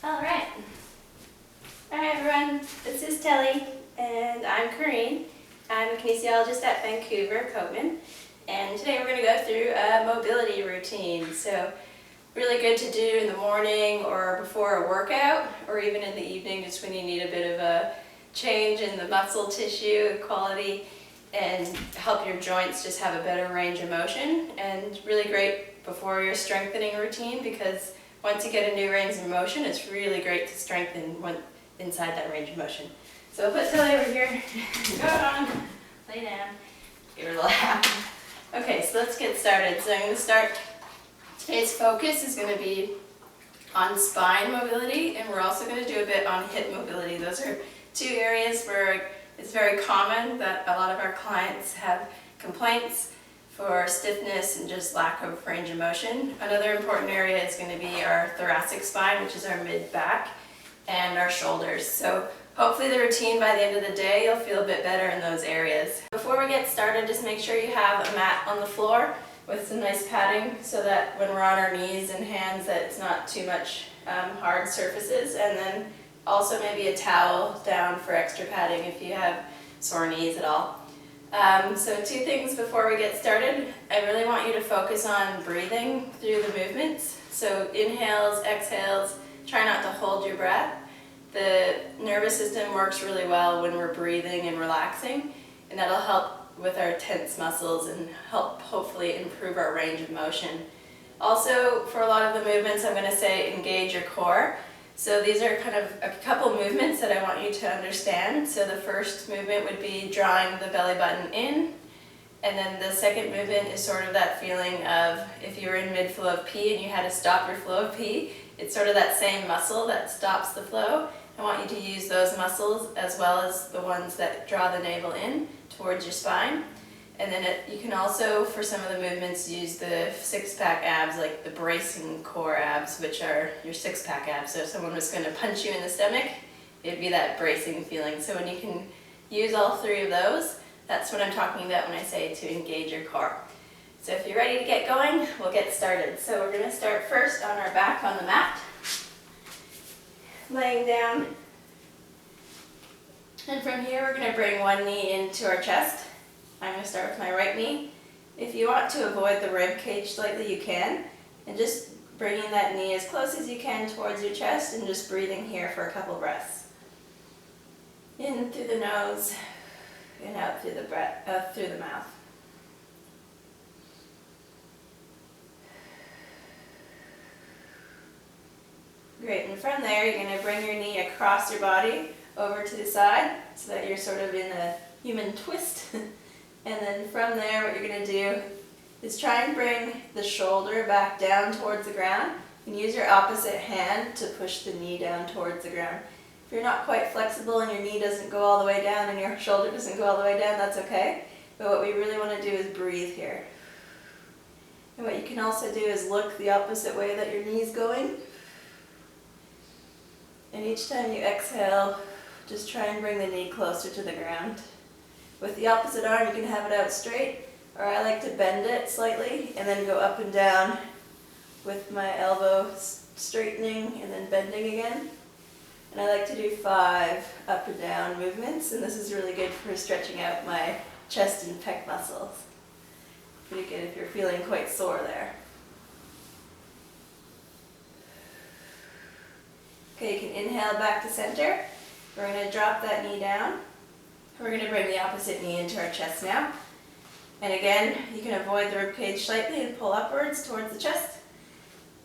Alright. Alright everyone, this is Telly and I'm Corine. I'm a kinesiologist at Vancouver, Coatman, and today we're going to go through a mobility routine. So really good to do in the morning or before a workout, or even in the evening just when you need a bit of a change in the muscle tissue quality and help your joints just have a better range of motion. And really great before your strengthening routine, because once you get a new range of motion, it's really great to strengthen inside that range of motion. So I'll put Tilly over here. Go on, lay down, give her a little hap. Okay, so let's get started. So I'm going to start. Today's focus is going to be on spine mobility, and we're also going to do a bit on hip mobility. Those are two areas where it's very common that a lot of our clients have complaints for stiffness and just lack of range of motion. Another important area is going to be our thoracic spine, which is our mid-back, and our shoulders. So hopefully the routine by the end of the day, you'll feel a bit better in those areas. Before we get started, just make sure you have a mat on the floor with some nice padding so that when we're on our knees and hands that it's not too much hard surfaces, and then also maybe a towel down for extra padding if you have sore knees at all. So two things before we get started. I really want you to focus on breathing through the movements. So inhales, exhales, try not to hold your breath. The nervous system works really well when we're breathing and relaxing, and that'll help with our tense muscles and help hopefully improve our range of motion. Also, for a lot of the movements, I'm going to say engage your core. So these are kind of a couple movements that I want you to understand. So the first movement would be drawing the belly button in, and then the second movement is sort of that feeling of if you were in mid-flow of pee and you had to stop your flow of pee, it's sort of that same muscle that stops the flow. I want you to use those muscles as well as the ones that draw the navel in towards your spine. And then you can also, for some of the movements, use the six-pack abs, like the bracing core abs, which are your six-pack abs. So if someone was going to punch you in the stomach, it'd be that bracing feeling. So when you can use all three of those, that's what I'm talking about when I say to engage your core. So if you're ready to get going, we'll get started. So we're going to start first on our back on the mat, laying down. And from here, we're going to bring one knee into our chest. I'm going to start with my right knee. If you want to avoid the rib cage slightly, you can. And just bringing that knee as close as you can towards your chest and just breathing here for a couple breaths. In through the nose and out through the mouth. Great, and from there you're going to bring your knee across your body over to the side so that you're sort of in a human twist. And then from there, what you're going to do is try and bring the shoulder back down towards the ground, and use your opposite hand to push the knee down towards the ground. If you're not quite flexible and your knee doesn't go all the way down and your shoulder doesn't go all the way down, that's okay. But what we really want to do is breathe here. And what you can also do is look the opposite way that your knee is going. And each time you exhale, just try and bring the knee closer to the ground. With the opposite arm, you can have it out straight, or I like to bend it slightly and then go up and down with my elbow straightening and then bending again. And I like to do 5 up and down movements, and this is really good for stretching out my chest and pec muscles. Pretty good if you're feeling quite sore there. Okay, you can inhale back to center. We're going to drop that knee down. We're going to bring the opposite knee into our chest now. And again, you can avoid the ribcage slightly and pull upwards towards the chest.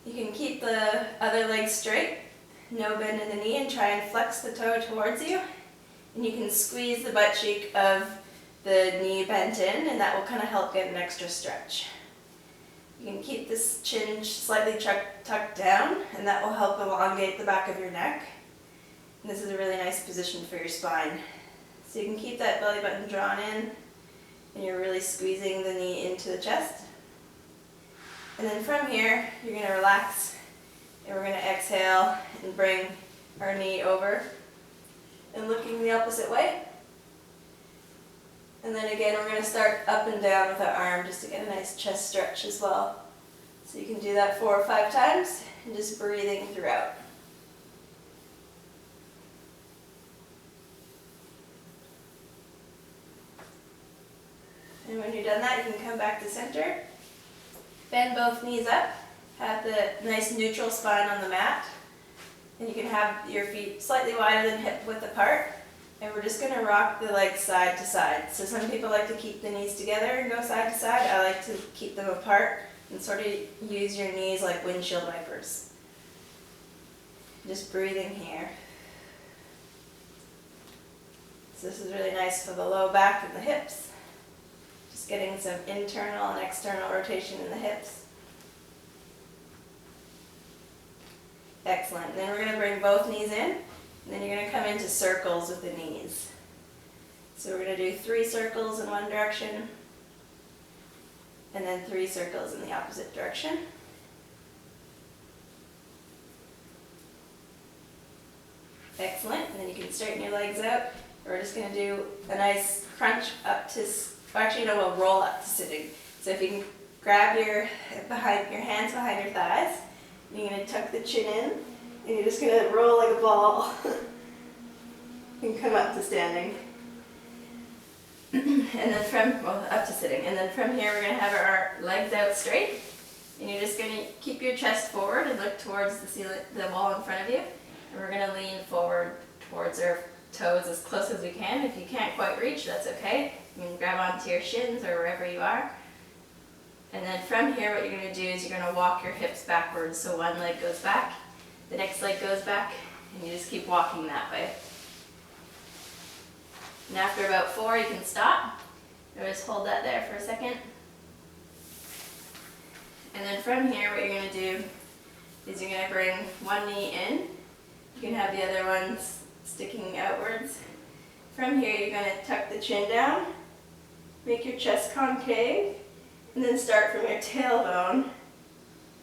You can keep the other leg straight, no bend in the knee, and try and flex the toe towards you. And you can squeeze the butt cheek of the knee bent in, and that will kind of help get an extra stretch. You can keep this chin slightly tucked down, and that will help elongate the back of your neck. And this is a really nice position for your spine. So you can keep that belly button drawn in, and you're really squeezing the knee into the chest. And then from here, you're going to relax, and we're going to exhale and bring our knee over and looking the opposite way. And then again, we're going to start up and down with our arm just to get a nice chest stretch as well. So you can do that 4 or 5 times and just breathing throughout. And when you're done that, you can come back to center. Bend both knees up. Have the nice neutral spine on the mat. And you can have your feet slightly wider than hip width apart. And we're just going to rock the legs side to side. So some people like to keep the knees together and go side to side. I like to keep them apart and sort of use your knees like windshield wipers. Just breathing here. So this is really nice for the low back and the hips. Just getting some internal and external rotation in the hips. Excellent. And then we're going to bring both knees in, and then you're going to come into circles with the knees. So we're going to do 3 circles in one direction, and then 3 circles in the opposite direction. Excellent. And then you can straighten your legs out. We're just going to do a nice crunch up to, actually no, we'll roll up to sitting. So if you can grab your hands behind your thighs, you're going to tuck the chin in, and you're just going to roll like a ball and come up to standing. And then up to sitting. And then from here we're going to have our legs out straight, and you're just going to keep your chest forward and look towards the ceiling, the wall in front of you. And we're going to lean forward towards our toes as close as we can. If you can't quite reach, that's okay. You can grab onto your shins or wherever you are. And then from here, what you're going to do is you're going to walk your hips backwards. So one leg goes back, the next leg goes back, and you just keep walking that way. And after about 4, you can stop. Or just hold that there for a second. And then from here, what you're going to do is you're going to bring one knee in. You can have the other ones sticking outwards. From here, you're going to tuck the chin down, make your chest concave, and then start from your tailbone.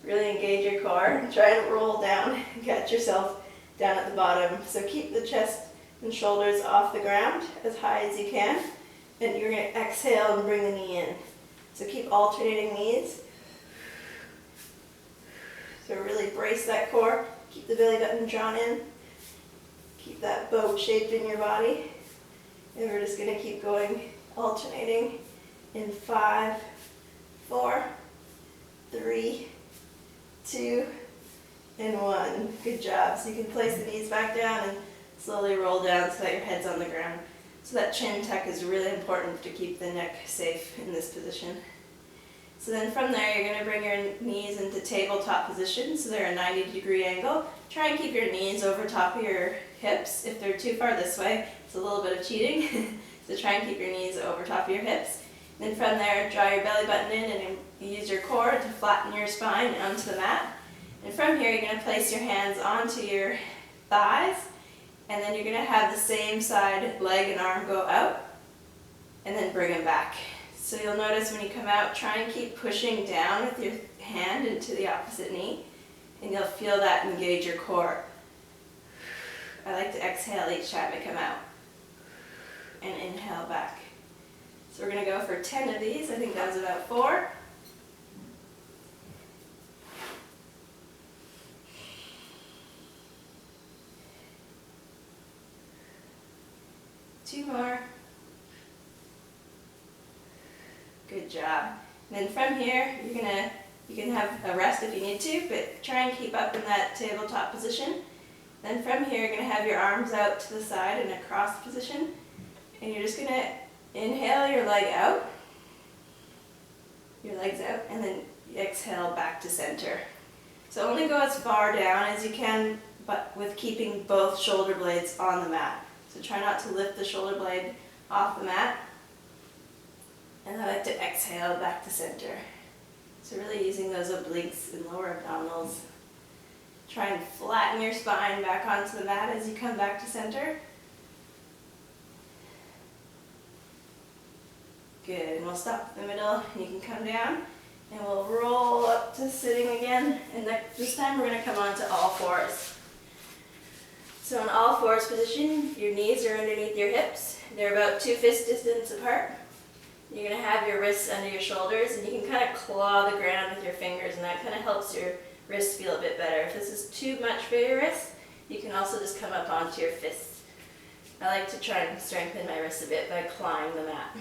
Really engage your core and try and roll down and catch yourself down at the bottom. So keep the chest and shoulders off the ground as high as you can. And you're going to exhale and bring the knee in. So keep alternating knees. So really brace that core. Keep the belly button drawn in. Keep that boat shaped in your body. And we're just going to keep going, alternating in 5, 4, 3, 2, and 1. Good job. So you can place the knees back down and slowly roll down so that your head's on the ground. So that chin tuck is really important to keep the neck safe in this position. So then from there, you're going to bring your knees into tabletop position, so they're a 90-degree angle. Try and keep your knees over top of your hips. If they're too far this way, it's a little bit of cheating. So try and keep your knees over top of your hips. Then from there, draw your belly button in and use your core to flatten your spine onto the mat. And from here, you're going to place your hands onto your thighs, and then you're going to have the same side leg and arm go out, and then bring them back. So you'll notice when you come out, try and keep pushing down with your hand into the opposite knee, and you'll feel that engage your core. I like to exhale each time I come out, and inhale back. So we're going to go for 10 of these. I think that was about 4. Two more. Good job. And then from here, you can have a rest if you need to, but try and keep up in that tabletop position. Then from here, you're going to have your arms out to the side in a cross position, and you're just going to inhale your leg out, your legs out, and then exhale back to center. So only go as far down as you can, but with keeping both shoulder blades on the mat. So try not to lift the shoulder blade off the mat. And I like to exhale back to center. So really using those obliques and lower abdominals. Try and flatten your spine back onto the mat as you come back to center. Good, and we'll stop in the middle, and you can come down, and we'll roll up to sitting again, and this time we're going to come on to all fours. So in all fours position, your knees are underneath your hips. They're about 2 fist distance apart. You're going to have your wrists under your shoulders, and you can kind of claw the ground with your fingers, and that kind of helps your wrists feel a bit better. If this is too much for your wrists, you can also just come up onto your fists. I like to try and strengthen my wrists a bit by clawing the mat.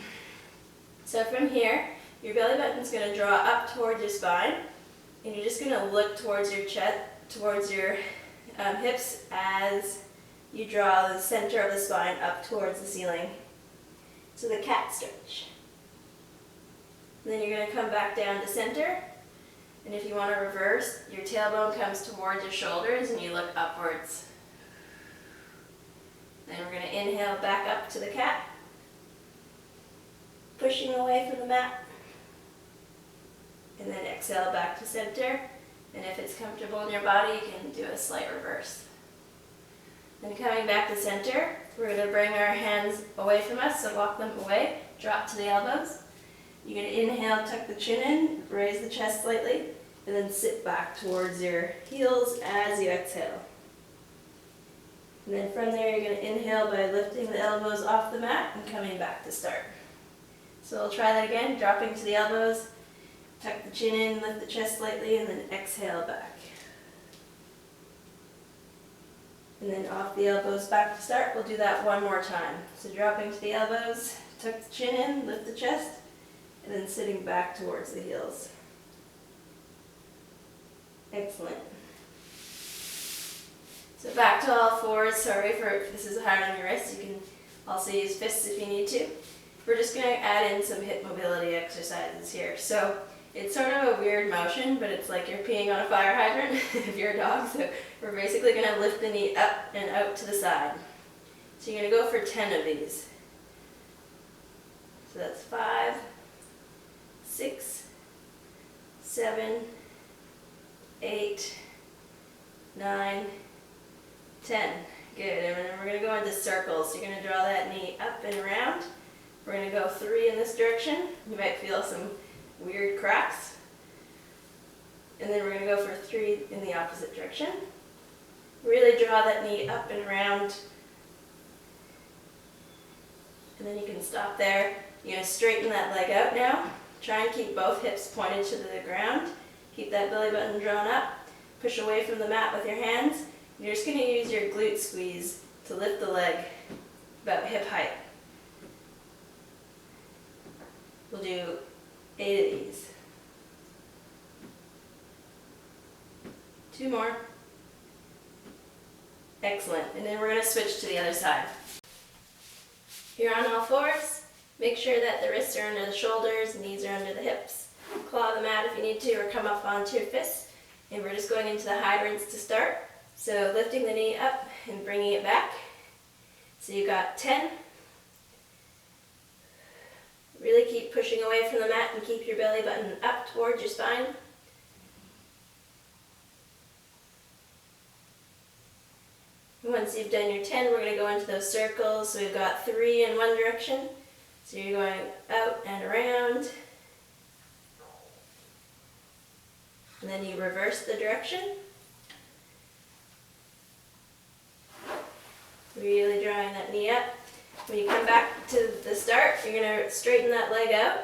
So from here, your belly button's going to draw up towards your spine, and you're just going to look towards your chest, towards your hips as you draw the center of the spine up towards the ceiling. So the cat stretch. And then you're going to come back down to center, and if you want to reverse, your tailbone comes towards your shoulders and you look upwards. Then we're going to inhale back up to the cat, pushing away from the mat, and then exhale back to center, and if it's comfortable in your body, you can do a slight reverse. Then coming back to center, we're going to bring our hands away from us, so walk them away, drop to the elbows. You're going to inhale, tuck the chin in, raise the chest slightly, and then sit back towards your heels as you exhale. And then from there, you're going to inhale by lifting the elbows off the mat and coming back to start. So we'll try that again, dropping to the elbows, tuck the chin in, lift the chest slightly, and then exhale back. And then off the elbows back to start. We'll do that one more time. So dropping to the elbows, tuck the chin in, lift the chest, and then sitting back towards the heels. Excellent. So back to all fours. Sorry if this is hard on your wrists. You can also use fists if you need to. We're just going to add in some hip mobility exercises here. So it's sort of a weird motion, but it's like you're peeing on a fire hydrant if you're a dog. So we're basically going to lift the knee up and out to the side. So you're going to go for 10 of these. So that's 5, 6, 7, 8, 9, 10. Good. And then we're going to go into circles. So you're going to draw that knee up and around. We're going to go 3 in this direction. You might feel some weird cracks. And then we're going to go for 3 in the opposite direction. Really draw that knee up and around. And then you can stop there. You're going to straighten that leg out now. Try and keep both hips pointed to the ground. Keep that belly button drawn up. Push away from the mat with your hands. You're just going to use your glute squeeze to lift the leg about hip height. We'll do 8 of these. 2 more. Excellent. And then we're going to switch to the other side. You're on all fours. Make sure that the wrists are under the shoulders, knees are under the hips. Claw the mat if you need to, or come up onto your fists. And we're just going into the hydrants to start. So lifting the knee up and bringing it back. So you got 10. Really keep pushing away from the mat and keep your belly button up towards your spine. Once you've done your 10, we're going to go into those circles. So we've got 3 in one direction. So you're going out and around. And then you reverse the direction. Really drawing that knee up. When you come back to the start, you're going to straighten that leg out.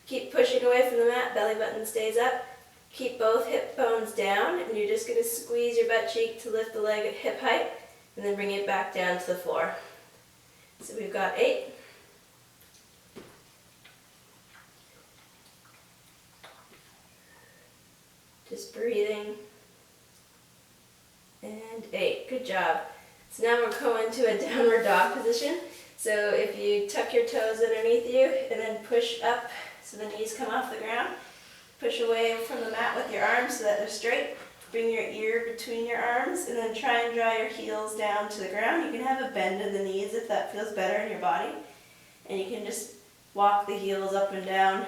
Keep pushing away from the mat, belly button stays up. Keep both hip bones down, and you're just going to squeeze your butt cheek to lift the leg at hip height, and then bring it back down to the floor. So we've got 8. Just breathing. And 8. Good job. So now we're going to a downward dog position. So if you tuck your toes underneath you and then push up so the knees come off the ground, push away from the mat with your arms so that they're straight. Bring your ear between your arms and then try and draw your heels down to the ground. You can have a bend in the knees if that feels better in your body. And you can just walk the heels up and down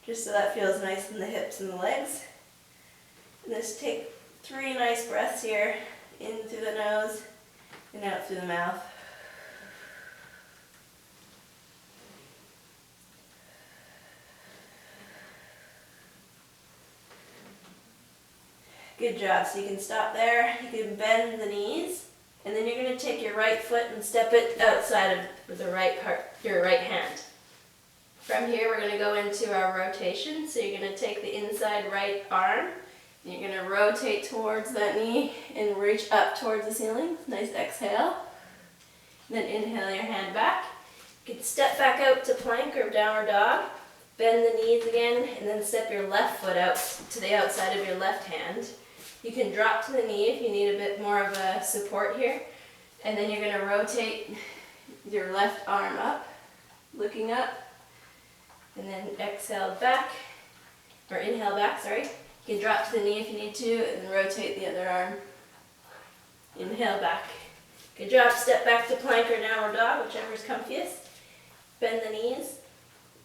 just so that feels nice in the hips and the legs. And just take 3 nice breaths here, in through the nose and out through the mouth. Good job. So you can stop there. You can bend the knees, and then you're going to take your right foot and step it outside of the right part, your right hand. From here, we're going to go into our rotation. So you're going to take the inside right arm. You're going to rotate towards that knee and reach up towards the ceiling. Nice exhale. Then inhale your hand back. You can step back out to plank or downward dog, bend the knees again, and then step your left foot out to the outside of your left hand. You can drop to the knee if you need a bit more of a support here, and then you're going to rotate your left arm up, looking up, and then exhale back, or inhale back, sorry. You can drop to the knee if you need to, and then rotate the other arm. Inhale back. Good job. Step back to plank or downward dog, whichever is comfiest. Bend the knees,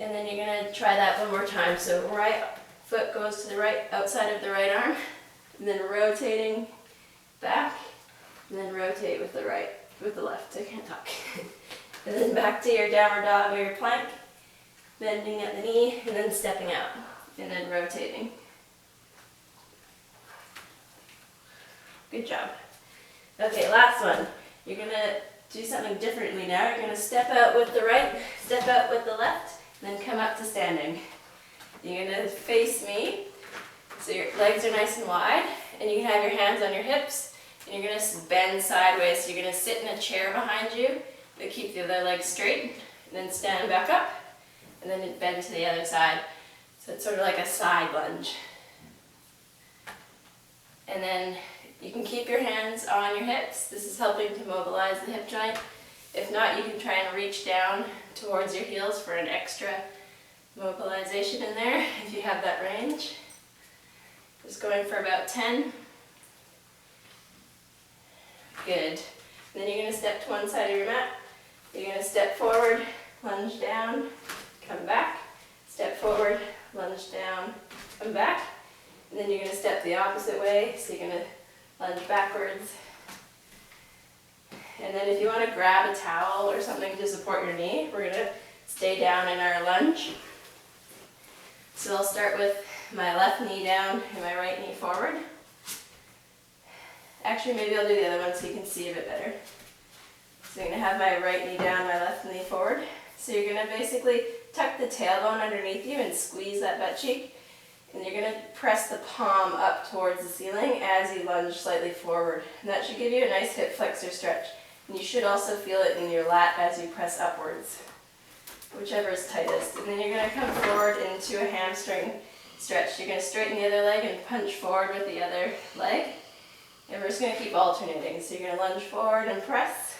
and then you're going to try that one more time. So right foot goes to the right, outside of the right arm, and then rotating back, and then rotate with the right, with the left. I can't talk. And then back to your downward dog or your plank, bending at the knee, and then stepping out, and then rotating. Good job. Okay, last one. You're going to do something differently now. You're going to step out with the right, step out with the left, and then come up to standing. You're going to face me, so your legs are nice and wide, and you can have your hands on your hips, and you're going to bend sideways. So you're going to sit in a chair behind you, but keep the other leg straight, and then stand back up, and then bend to the other side. So it's sort of like a side lunge. And then you can keep your hands on your hips. This is helping to mobilize the hip joint. If not, you can try and reach down towards your heels for an extra mobilization in there if you have that range. Just going for about 10. Good. And then you're going to step to one side of your mat. You're going to step forward, lunge down, come back. Step forward, lunge down, come back. And then you're going to step the opposite way. So you're going to lunge backwards. And then if you want to grab a towel or something to support your knee, we're going to stay down in our lunge. So I'll start with my left knee down and my right knee forward. Actually, maybe I'll do the other one so you can see a bit better. So you're going to have my right knee down, my left knee forward. So you're going to basically tuck the tailbone underneath you and squeeze that butt cheek. And you're going to press the palm up towards the ceiling as you lunge slightly forward. And that should give you a nice hip flexor stretch. And you should also feel it in your lat as you press upwards, whichever is tightest. And then you're going to come forward into a hamstring stretch. You're going to straighten the other leg and punch forward with the other leg. And we're just going to keep alternating. So you're going to lunge forward and press.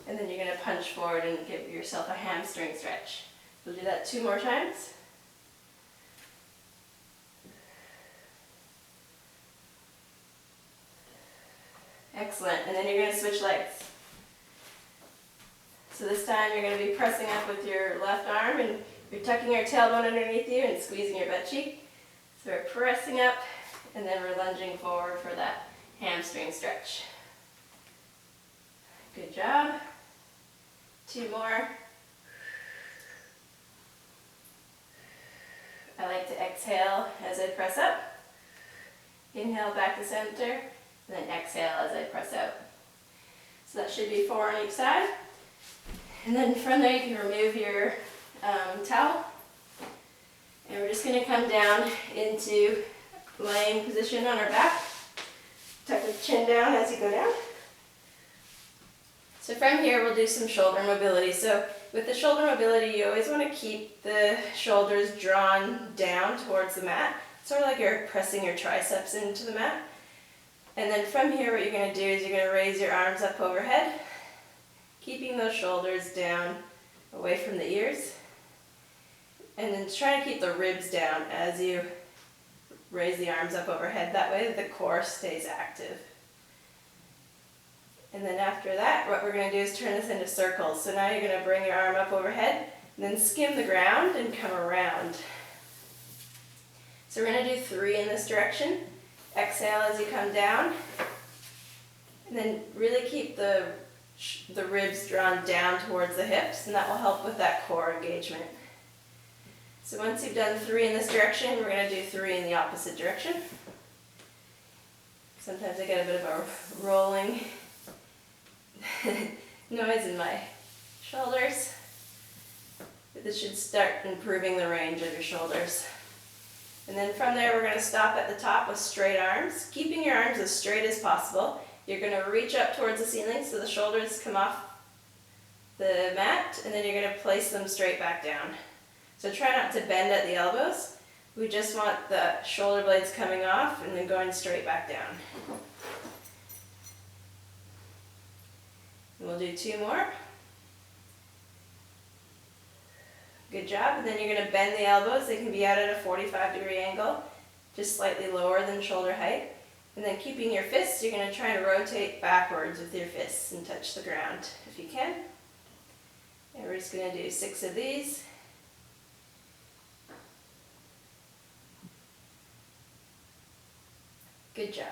And then you're going to punch forward and give yourself a hamstring stretch. We'll do that 2 more times. Excellent. And then you're going to switch legs. So this time you're going to be pressing up with your left arm and you're tucking your tailbone underneath you and squeezing your butt cheek. So we're pressing up and then we're lunging forward for that hamstring stretch. Good job. 2 more. I like to exhale as I press up. Inhale back to center. And then exhale as I press out. So that should be 4 on each side. And then from there you can remove your towel. And we're just going to come down into laying position on our back. Tuck the chin down as you go down. So from here we'll do some shoulder mobility. So with the shoulder mobility you always want to keep the shoulders drawn down towards the mat. Sort of like you're pressing your triceps into the mat. And then from here what you're going to do is you're going to raise your arms up overhead, keeping those shoulders down away from the ears. And then try to keep the ribs down as you raise the arms up overhead. That way the core stays active. And then after that, what we're going to do is turn this into circles. So now you're going to bring your arm up overhead, and then skim the ground and come around. So we're going to do 3 in this direction. Exhale as you come down, and then really keep the ribs drawn down towards the hips, and that will help with that core engagement. So once you've done 3 in this direction, we're going to do 3 in the opposite direction. Sometimes I get a bit of a rolling noise in my shoulders, but this should start improving the range of your shoulders. And then from there we're going to stop at the top with straight arms, keeping your arms as straight as possible. You're going to reach up towards the ceiling so the shoulders come off the mat, and then you're going to place them straight back down. So try not to bend at the elbows. We just want the shoulder blades coming off and then going straight back down. And we'll do 2 more. Good job. And then you're going to bend the elbows. They can be out at a 45-degree angle, just slightly lower than shoulder height. And then keeping your fists, you're going to try to rotate backwards with your fists and touch the ground if you can. And we're just going to do 6 of these. Good job.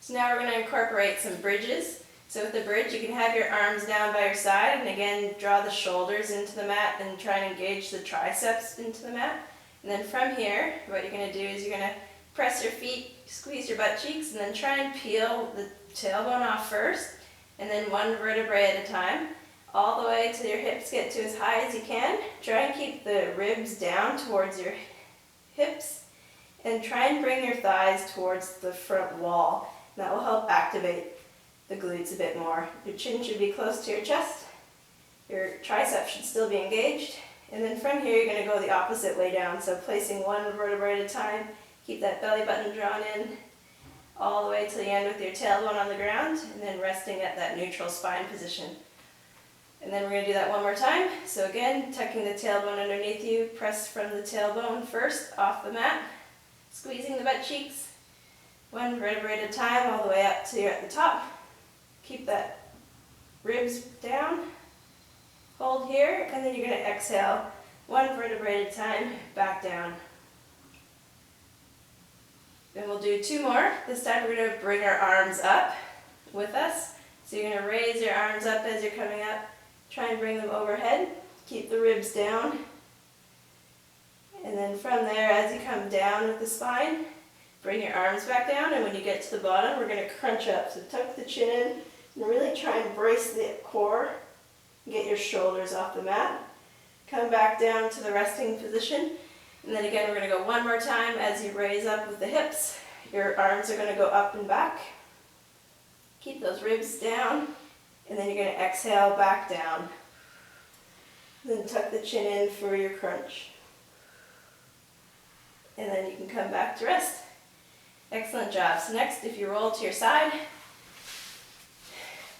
So now we're going to incorporate some bridges. So with the bridge, you can have your arms down by your side, and again, draw the shoulders into the mat and try and engage the triceps into the mat. And then from here, what you're going to do is you're going to press your feet, squeeze your butt cheeks, and then try and peel the tailbone off first, and then 1 vertebrae at a time, all the way till your hips get to as high as you can. Try and keep the ribs down towards your hips, and try and bring your thighs towards the front wall. And that will help activate the glutes a bit more. Your chin should be close to your chest. Your triceps should still be engaged. And then from here, you're going to go the opposite way down. So placing 1 vertebrae at a time. Keep that belly button drawn in all the way to the end with your tailbone on the ground, and then resting at that neutral spine position. And then we're going to do that 1 more time. So again, tucking the tailbone underneath you, press from the tailbone first off the mat, squeezing the butt cheeks, 1 vertebrae at a time all the way up till you're at the top. Keep that ribs down, hold here, and then you're going to exhale 1 vertebrae at a time, back down. Then we'll do 2 more. This time we're going to bring our arms up with us. So you're going to raise your arms up as you're coming up. Try and bring them overhead. Keep the ribs down. And then from there, as you come down with the spine, bring your arms back down. And when you get to the bottom, we're going to crunch up. So tuck the chin in and really try and brace the core. Get your shoulders off the mat. Come back down to the resting position. And then again, we're going to go 1 more time as you raise up with the hips. Your arms are going to go up and back. Keep those ribs down. And then you're going to exhale back down. Then tuck the chin in for your crunch. And then you can come back to rest. Excellent job. So next, if you roll to your side,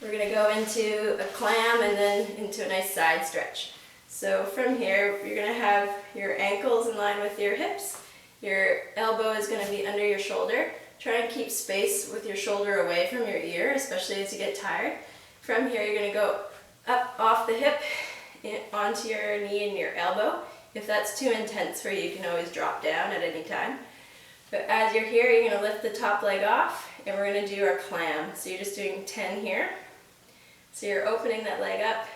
we're going to go into a clam and then into a nice side stretch. So from here, you're going to have your ankles in line with your hips. Your elbow is going to be under your shoulder. Try and keep space with your shoulder away from your ear, especially as you get tired. From here, you're going to go up off the hip onto your knee and your elbow. If that's too intense for you, you can always drop down at any time. But as you're here, you're going to lift the top leg off, and we're going to do our clam. So you're just doing 10 here. So you're opening that leg up,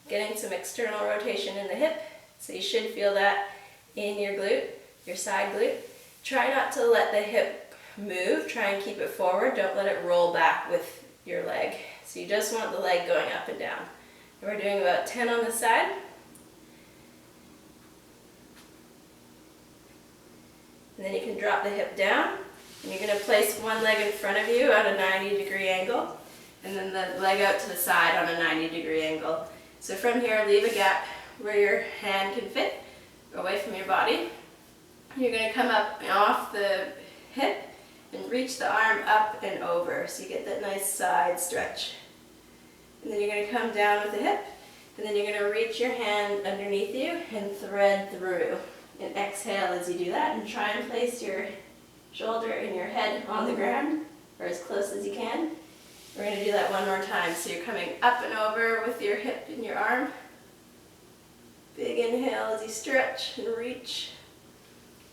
getting some external rotation in the hip, so you should feel that in your glute, your side glute. Try not to let the hip move, try and keep it forward, don't let it roll back with your leg. So you just want the leg going up and down. And we're doing about 10 on the side. And then you can drop the hip down, and you're going to place 1 leg in front of you at a 90-degree angle, and then the leg out to the side on a 90-degree angle. So from here, leave a gap where your hand can fit away from your body. You're going to come up off the hip and reach the arm up and over, so you get that nice side stretch. And then you're going to come down with the hip, and then you're going to reach your hand underneath you and thread through. And exhale as you do that, and try and place your shoulder and your head on the ground, or as close as you can. We're going to do that 1 more time. So you're coming up and over with your hip and your arm. Big inhale as you stretch and reach.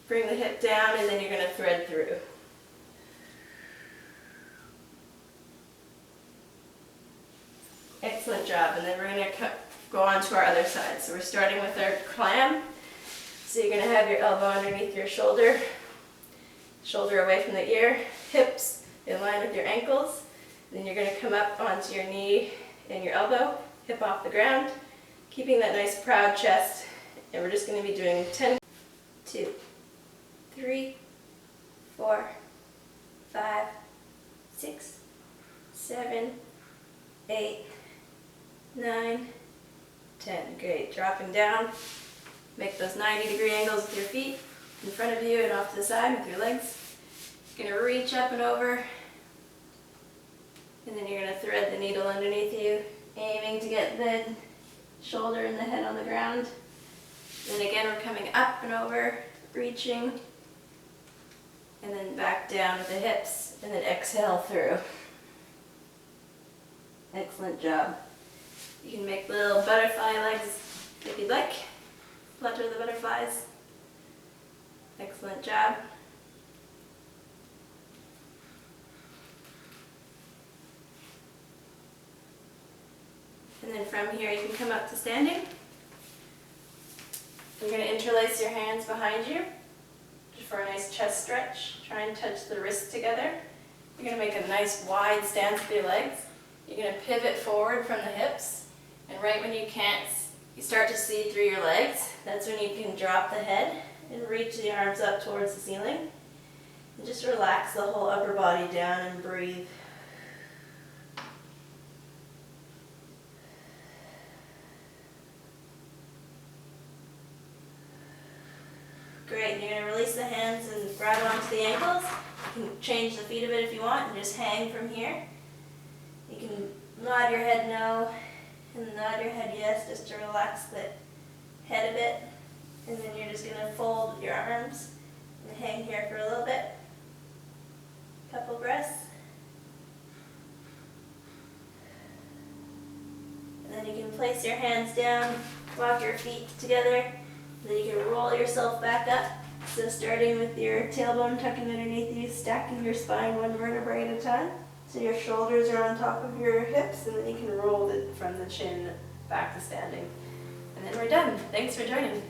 Bring the hip down, and then you're going to thread through. Excellent job. And then we're going to go on to our other side. So we're starting with our clam. So you're going to have your elbow underneath your shoulder, shoulder away from the ear, hips in line with your ankles. Then you're going to come up onto your knee and your elbow, hip off the ground, keeping that nice proud chest. And we're just going to be doing 10, 2, 3, 4, 5, 6, 7, 8, 9, 10. Great. Dropping down. Make those 90-degree angles with your feet in front of you and off to the side with your legs. You're going to reach up and over, and then you're going to thread the needle underneath you, aiming to get the shoulder and the head on the ground. Then again, we're coming up and over, reaching, and then back down with the hips, and then exhale through. Excellent job. You can make little butterfly legs if you'd like. Flutter the butterflies. Excellent job. And then from here you can come up to standing. You're going to interlace your hands behind you just for a nice chest stretch. Try and touch the wrists together. You're going to make a nice wide stance with your legs. You're going to pivot forward from the hips. And right when you can't, you start to see through your legs, that's when you can drop the head and reach the arms up towards the ceiling. And just relax the whole upper body down and breathe. Great, and you're going to release the hands and grab onto the ankles. You can change the feet a bit if you want and just hang from here. You can nod your head no and nod your head yes, just to relax the head a bit. And then you're just going to fold your arms and hang here for a little bit. Couple breaths. And then you can place your hands down, walk your feet together. Then you can roll yourself back up. So starting with your tailbone tucking underneath you, stacking your spine one vertebrae at a time. So your shoulders are on top of your hips, and then you can roll it from the chin back to standing. And then we're done. Thanks for joining.